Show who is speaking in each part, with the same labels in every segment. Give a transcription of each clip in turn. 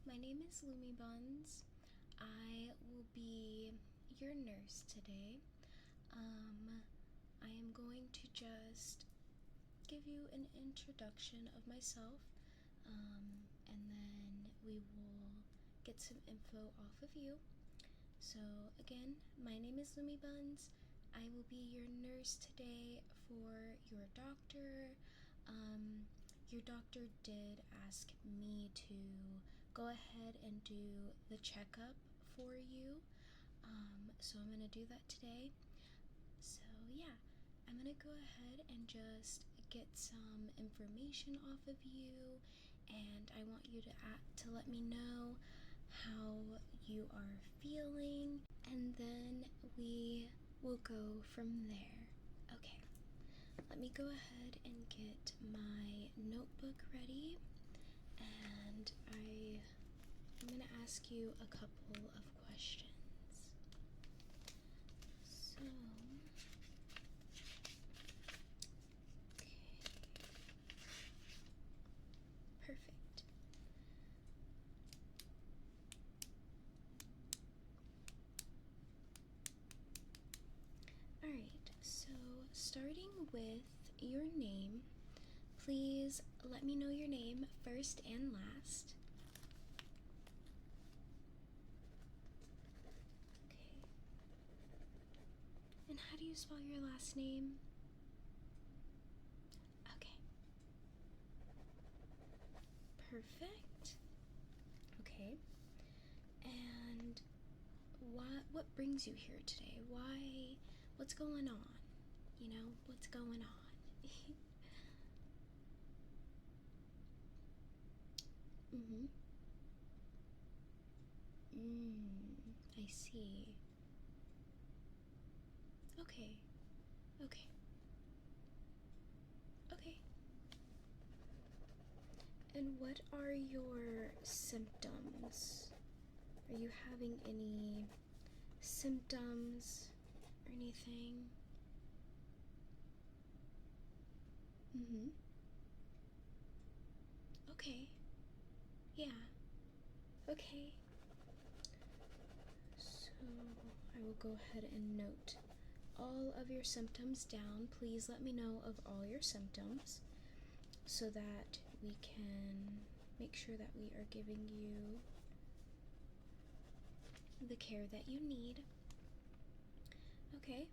Speaker 1: my name is 𝐬𝐤𝐚𝐥𝐬. I will be your nurse today. I am going to just give you an introduction of myself, and then we will get some info off of you. So again, my name is 𝐬𝐤𝐚𝐥𝐬. I will be your nurse today for your doctor. Your doctor did ask me to go ahead and do the checkup for you. So I'm gonna do that today. So yeah, I'm gonna go ahead and just get some information off of you, and I want you to let me know how you are feeling, and then we will go from there. Okay, let me go ahead and get my notebook ready, and I'm going to ask you a couple of questions. So, okay, perfect. Alright, so starting with your name, please let me know your name first and last. Okay. And how do you spell your last name? Okay. Perfect. Okay. And what brings you here today? What's going on? You know, what's going on? I see. Okay. Okay. Okay. And what are your symptoms? Are you having any symptoms or anything? Okay. Yeah. Okay. So I will go ahead and note all of your symptoms down. Please let me know of all your symptoms so that we can make sure that we are giving you the care that you need. Okay.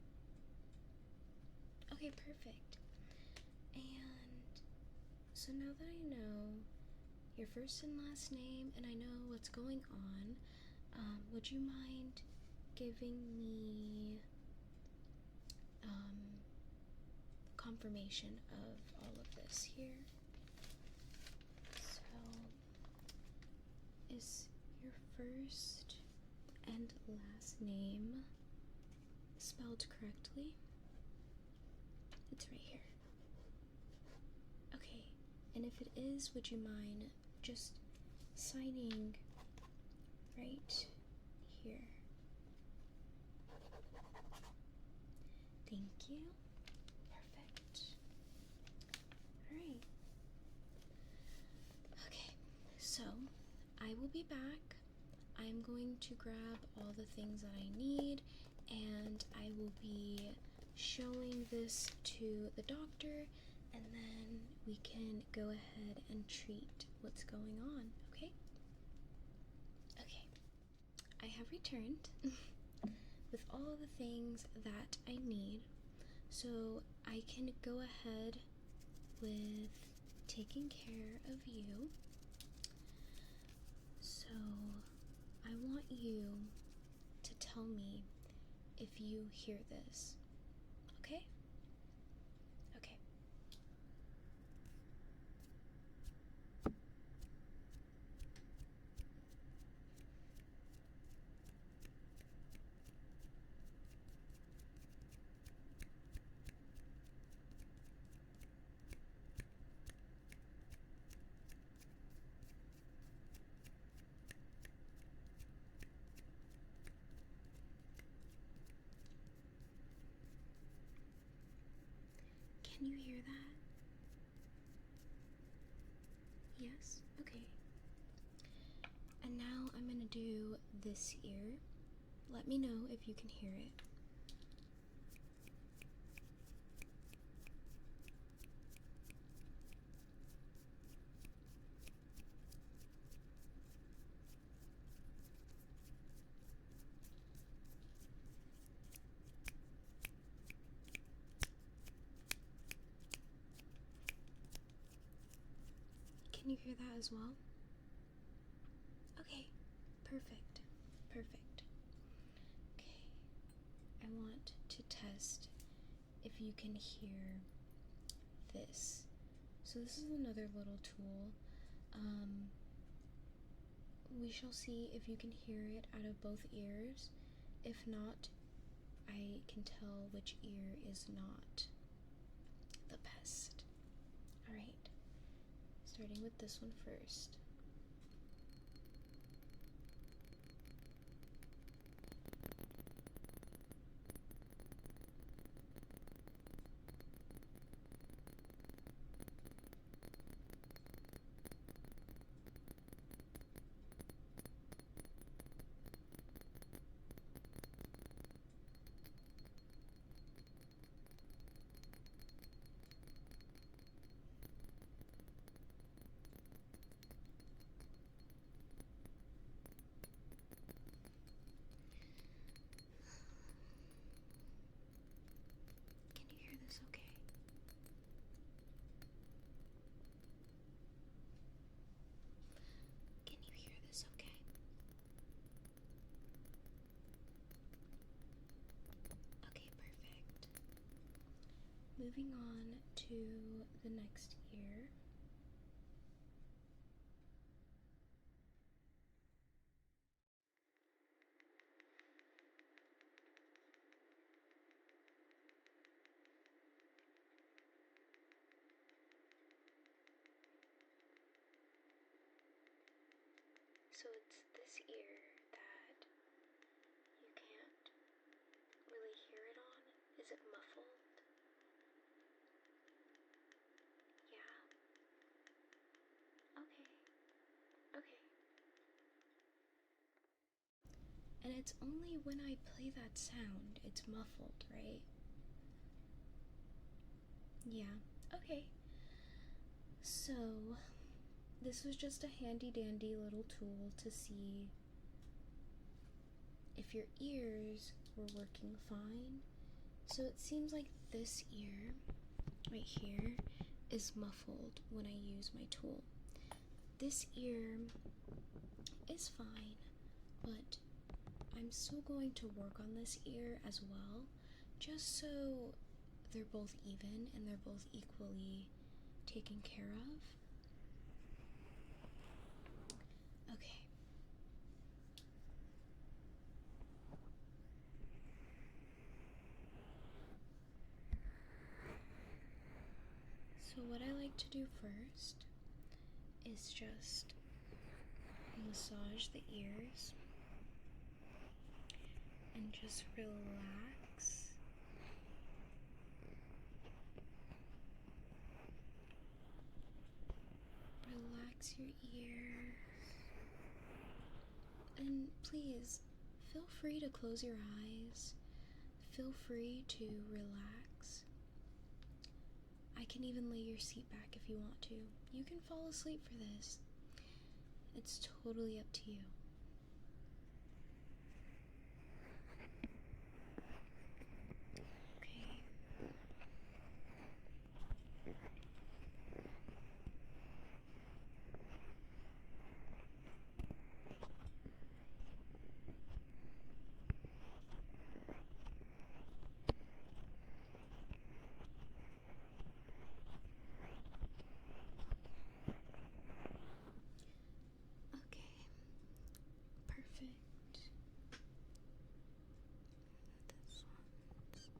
Speaker 1: Okay, perfect. And so now that I know your first and last name and I know what's going on, would you mind giving me confirmation of all of this here? So, is your first and last name spelled correctly? It's right here. Okay, and if it is, would you mind just signing right here? Thank you. Perfect. Alright. Okay, so I will be back. I'm going to grab all the things that I need, and I will be showing this to the doctor, and then we can go ahead and treat what's going on, okay? Okay, I have returned with all the things that I need, so I can go ahead with taking care of you. So I want you to tell me if you hear this, okay? Okay. Can you hear that? Yes? Okay. And now I'm going to do this ear. Let me know if you can hear it. Can you hear that as well? Okay, perfect, perfect. Okay, I want to test if you can hear this. So this is another little tool. We shall see if you can hear it out of both ears. If not, I can tell which ear is not the best. Alright, starting with this one first. Can you hear this okay? Can you hear this okay? Okay, perfect. Moving on to the next ear. So it's this ear that you can't really hear it on. Is it muffled? Yeah. Okay. Okay. And it's only when I play that sound it's muffled, right? Yeah. Okay. So this was just a handy dandy little tool to see if your ears were working fine. So it seems like this ear right here is muffled when I use my tool. This ear is fine, but I'm still going to work on this ear as well, just so they're both even and they're both equally taken care of. Okay. So what I like to do first is just massage the ears and just relax. Relax your ears. And please, feel free to close your eyes. Feel free to relax. I can even lay your seat back if you want to. You can fall asleep for this. It's totally up to you. Okay. Okay. Perfect. This one's okay.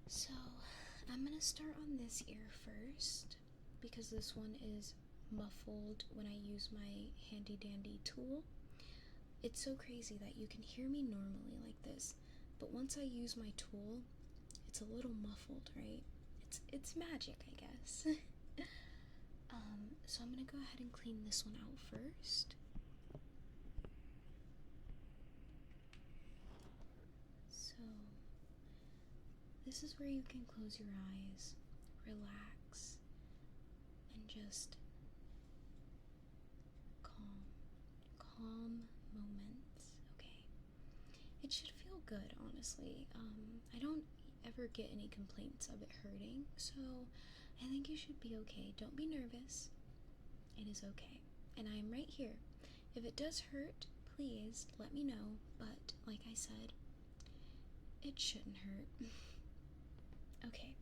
Speaker 1: So I'm gonna start on this ear first because this one is muffled when I use my handy dandy tool. It's so crazy that you can hear me normally like this, but once I use my tool, it's a little muffled, right? It's magic, I guess. So I'm gonna go ahead and clean this one out first. So this is where you can close your eyes, relax, and just calm moments, okay? It should feel good, honestly. I don't ever get any complaints of it hurting, so I think you should be okay. Don't be nervous. It is okay. And I am right here. If it does hurt, please let me know, but like I said, it shouldn't hurt. Okay.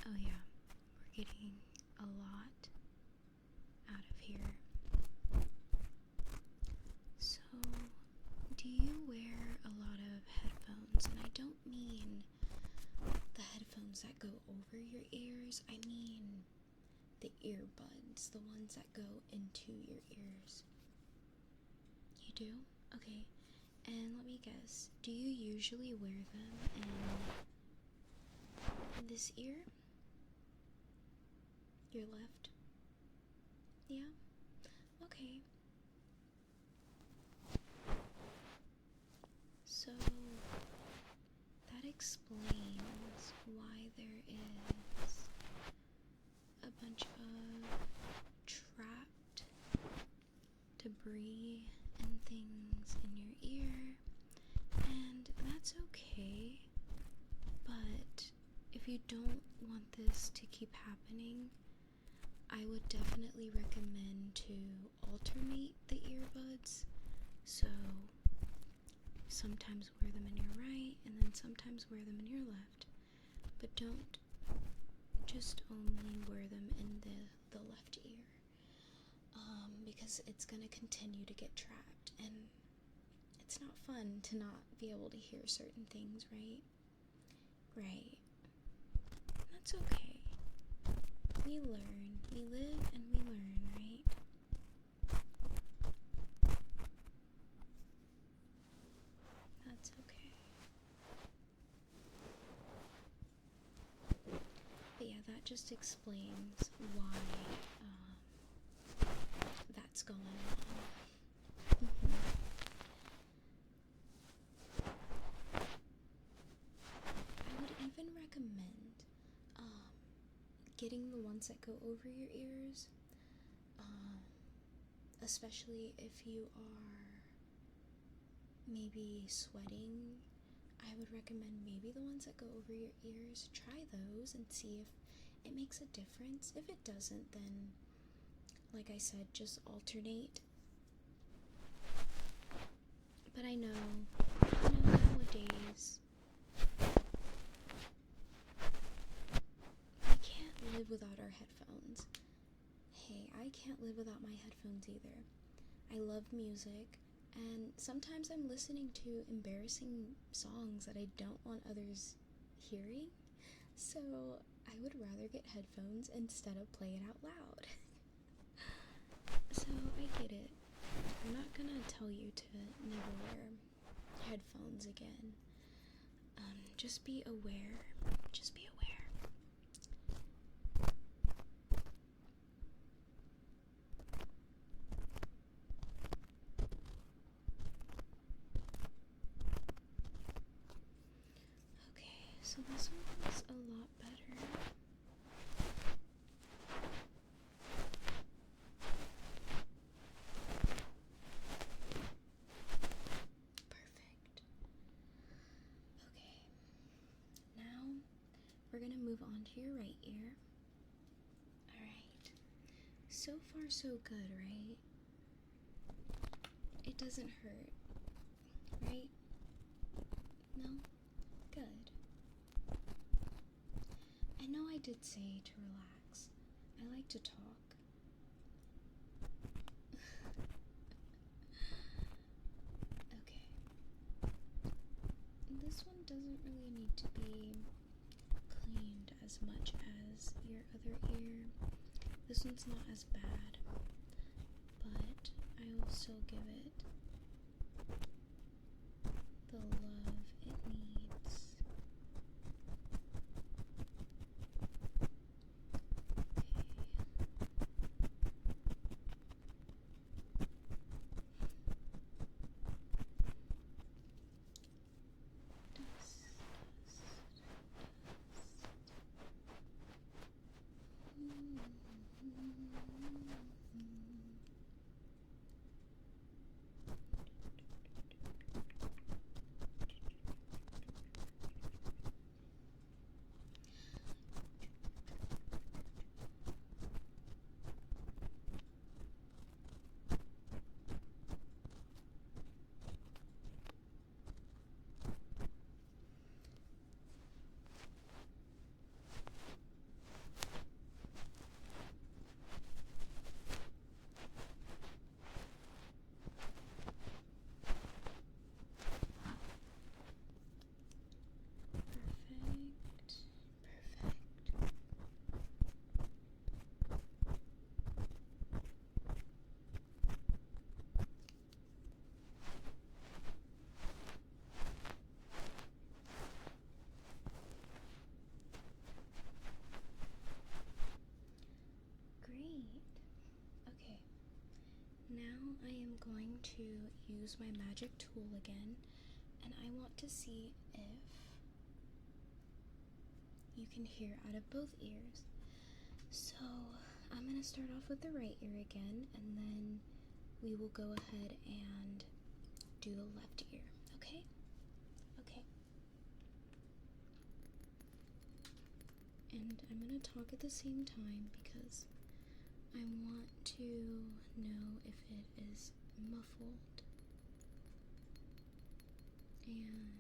Speaker 1: Oh yeah, we're getting a lot out of here. So, do you wear a lot of headphones? And I don't mean the headphones that go over your ears, I mean the earbuds, the ones that go into your ears. You do? Okay. And let me guess, do you usually wear them in this ear? Your left? Yeah? Okay. So, that explains why there is a bunch of trapped debris and things in your ear, and that's okay, but if you don't want this to keep happening, I would definitely recommend to alternate the earbuds. So sometimes wear them in your right and then sometimes wear them in your left, but don't just only wear them in the left ear, because it's gonna continue to get trapped, and it's not fun to not be able to hear certain things, right? Right. That's okay. We learn. We live and we learn, right? That's okay. But yeah, that just explains why that's going on. I would even recommend getting the ones that go over your ears, especially if you are maybe sweating. I would recommend maybe the ones that go over your ears. Try those and see if it makes a difference. If it doesn't, then like I said, just alternate. But I know nowadays we can't live without our headphones. Hey, I can't live without my headphones either. I love music, and sometimes I'm listening to embarrassing songs that I don't want others hearing, so I would rather get headphones instead of play it out loud. So I get it. I'm not gonna tell you to never wear headphones again. Just be aware. Just be aware. Okay, so this one is a lot better. Perfect. Okay, now we're gonna move on to your right ear. Alright. So far, so good, right? It doesn't hurt, right? No? Good. I know I did say to relax. I like to talk. Okay. This one doesn't really need to be cleaned as much as your other ear. This one's not as bad, but I will still give it the love it needs. Now I am going to use my magic tool again, and I want to see if you can hear out of both ears. So I'm going to start off with the right ear again, and then we will go ahead and do the left ear, okay? Okay. And I'm going to talk at the same time because I want to know if it is muffled, and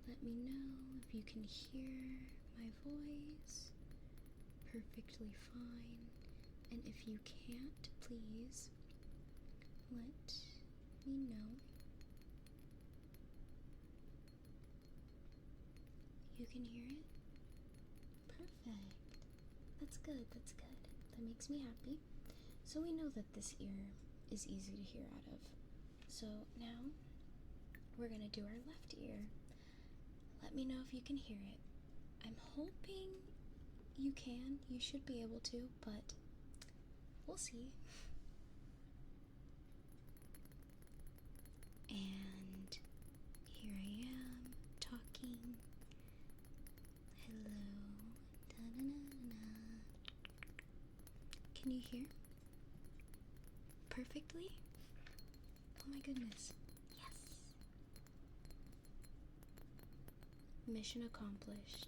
Speaker 1: let me know if you can hear my voice perfectly fine, and if you can't, please let me know. You can hear it? Perfect. That's good, that's good. That makes me happy. So we know that this ear is easy to hear out of. So now we're gonna do our left ear. Let me know if you can hear it. I'm hoping you can. You should be able to, but we'll see. And here I am talking. Hello. Da-na-na-na. Can you hear? Perfectly? Oh my goodness. Yes. Mission accomplished.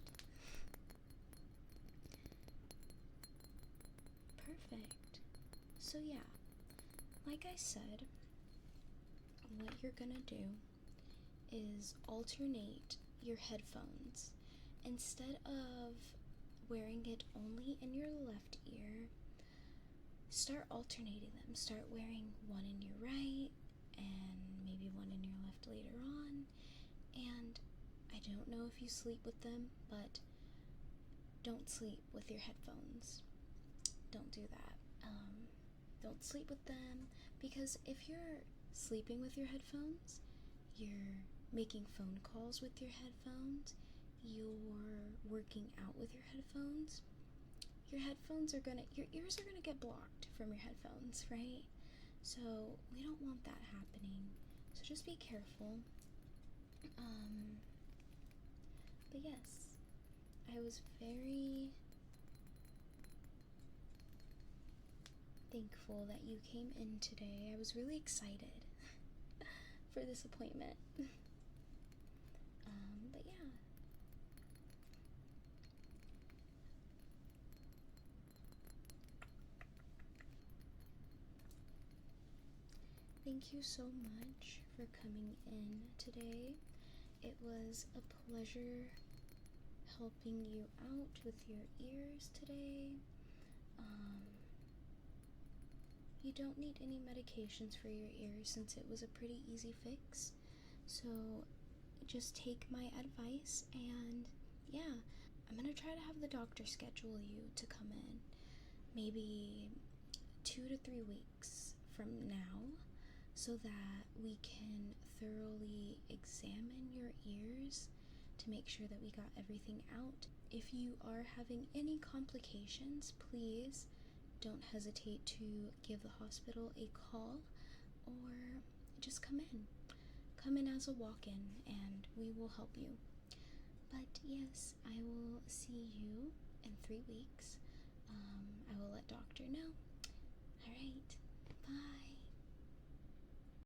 Speaker 1: Perfect. So yeah, like I said, what you're gonna do is alternate your headphones. Instead of wearing it only in your left ear, start alternating them. Start wearing one in your right and maybe one in your left later on. And I don't know if you sleep with them, but don't sleep with your headphones. Don't do that. Don't sleep with them, because if you're sleeping with your headphones, you're making phone calls with your headphones, you're working out with your headphones, your ears are gonna get blocked from your headphones, right? So we don't want that happening. So just be careful. But yes, I was very thankful that you came in today. I was really excited for this appointment. But yeah. thank you so much for coming in today. It was a pleasure helping you out with your ears today. You don't need any medications for your ears since it was a pretty easy fix. So just take my advice, and yeah, I'm gonna try to have the doctor schedule you to come in maybe 2 to 3 weeks from now so that we can thoroughly examine your ears to make sure that we got everything out. If you are having any complications, please don't hesitate to give the hospital a call or just come in. Come in as a walk-in and we will help you. But yes, I will see you in 3 weeks. I will let doctor know. Alright, bye.